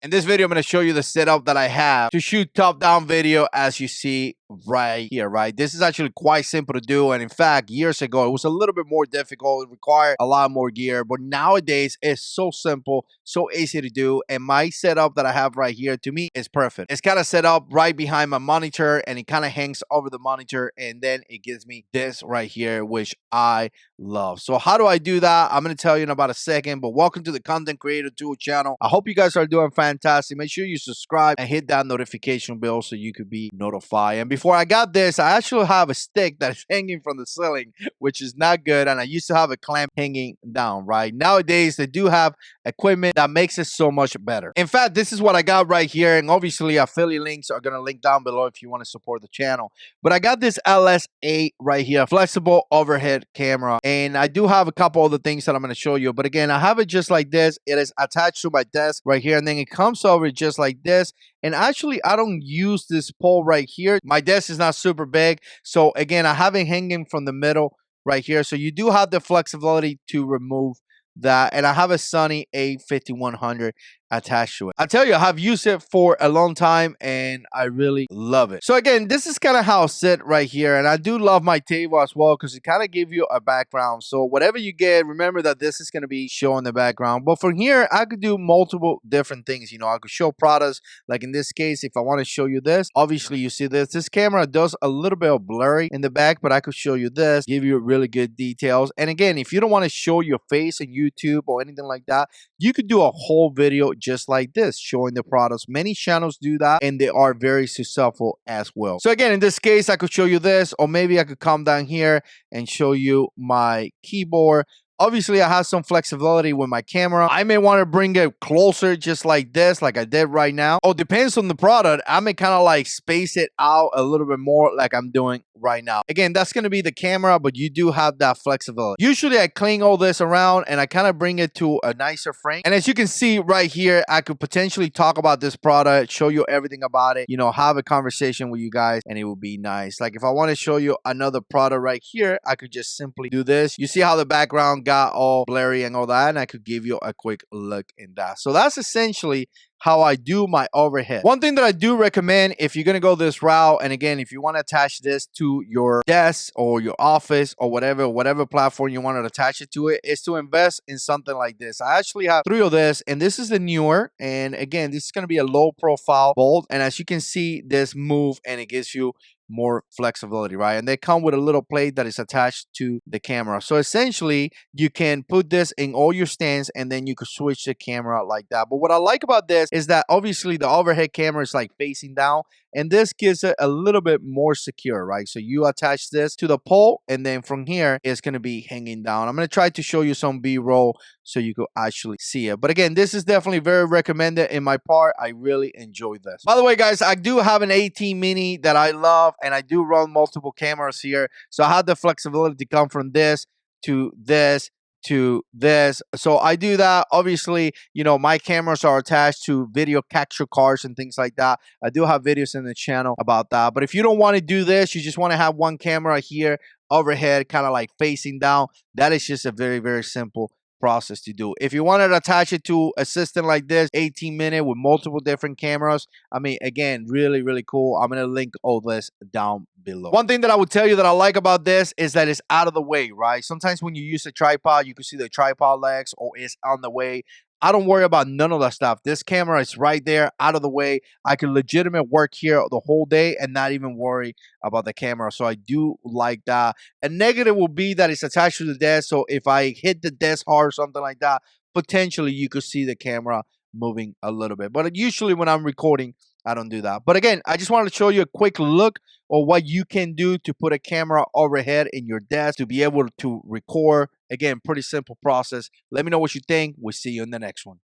In this video, I'm going to show you the setup that I have to shoot top-down video as you see right here, right? This is actually quite simple to do, and in fact, years ago, it was a little bit more difficult. It required a lot more gear, but nowadays, it's so simple, so easy to do, and my setup that I have right here, to me, is perfect. It's kind of set up right behind my monitor, and it kind of hangs over the monitor, and then it gives me this right here, which I love. So how do I do that? I'm going to tell you in about a second, but welcome to the Content Creator Tool channel. I hope you guys are doing fantastic. Make sure you subscribe and hit that notification bell so you could be notified. And before I got this, I actually have a stick that is hanging from the ceiling, which is not good. And I used to have a clamp hanging down, right? Nowadays, they do have equipment that makes it so much better. In fact, this is what I got right here. And obviously, affiliate links are going to link down below if you want to support the channel. But I got this LS8 right here, flexible overhead camera. And I do have a couple other things that I'm going to show you. But again, I have it just like this. It is attached to my desk right here. And then it comes over just like this. And actually, I don't use this pole right here. My desk is not super big. So again, I have it hanging from the middle right here. So you do have the flexibility to remove that. And I have a Sony A5100 attached to it. I tell you, I have used it for a long time and I really love it. So again, this is kind of how I sit right here. And I do love my table as well because it kind of gives you a background. So whatever you get, remember that this is going to be showing the background. But from here, I could do multiple different things. You know, I could show products. Like in this case, if I want to show you this, obviously you see this. This camera does a little bit of blurry in the back, but I could show you this, give you really good details. And again, if you don't want to show your face on YouTube or anything like that, you could do a whole video just like this, showing the products. Many channels do that, and they are very successful as well. So again, in this case, I could show you this, or maybe I could come down here and show you my keyboard. Obviously, I have some flexibility with my camera. I may want to bring it closer just like this, like I did right now. Oh, depends on the product. I may kind of like space it out a little bit more like I'm doing right now. Again, that's going to be the camera, but you do have that flexibility. Usually, I clean all this around and I kind of bring it to a nicer frame. And as you can see right here, I could potentially talk about this product, show you everything about it, you know, have a conversation with you guys, and it would be nice. Like if I want to show you another product right here, I could just simply do this. You see how the background got all blurry and all that, and I could give you a quick look in that. So that's essentially how I do my overhead. One thing that I do recommend if you're gonna go this route, and again, if you want to attach this to your desk or your office or whatever platform you want to attach it to, it is to invest in something like this. I actually have 3 of this, and this is the newer. And again, this is gonna be a low profile bolt, and as you can see, this move and it gives you more flexibility, right? And they come with a little plate that is attached to the camera. So essentially, you can put this in all your stands and then you could switch the camera like that. But what I like about this is that obviously the overhead camera is like facing down, and this gives it a little bit more secure, right? So you attach this to the pole, and then from here, it's going to be hanging down. I'm going to try to show you some B-roll so you could actually see it. But again, this is definitely very recommended in my part. I really enjoy this. By the way, guys, I do have an 18 mini that I love, and I do run multiple cameras here. So I have the flexibility to come from this to this to this. So I do that. Obviously, you know, my cameras are attached to video capture cards and things like that. I do have videos in the channel about that. But if you don't want to do this, you just want to have one camera here overhead, kind of like facing down, that is just a very, very simple process to do. If you want to attach it to a system like this, 18-minute with multiple different cameras, I mean, again, really, really cool. I'm going to link all this down below. One thing that I would tell you that I like about this is that it's out of the way, right? Sometimes when you use a tripod, you can see the tripod legs or it's on the way. I don't worry about none of that stuff. This camera is right there, out of the way. I can legitimate work here the whole day and not even worry about the camera. So I do like that. A negative will be that it's attached to the desk. So if I hit the desk hard or something like that, potentially you could see the camera moving a little bit. But usually when I'm recording, I don't do that. But again, I just wanted to show you a quick look of what you can do to put a camera overhead in your desk to be able to record. Again, pretty simple process. Let me know what you think. We'll see you in the next one.